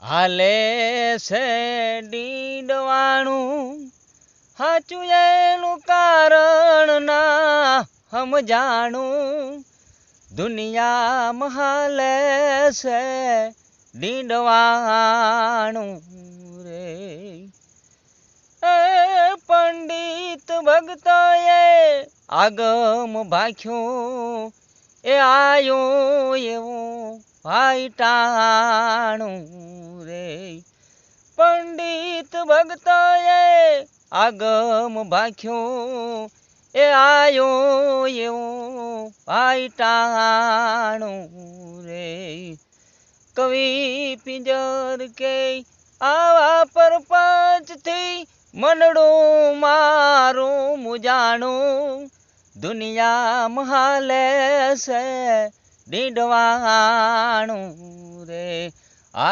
હાલે છે ડીડવાણું હાચું એનું કારણ ના સમજાણું દુનિયામાં હાલે છે ડીડવાણું રે એ પંડિત ભગતોએ આગમ ભાખ્યું એ આયો એવું ભાઈટાણું રે પંડિત ભગતોએ આગમ ભાખ્યું એ આયો એવું ભાઈટાણું રે કવિ પિંજર કે આવા પરપંચથી મનડું મારું મુજાણું દુનિયામાં હાલે છે ડીડવાણું રે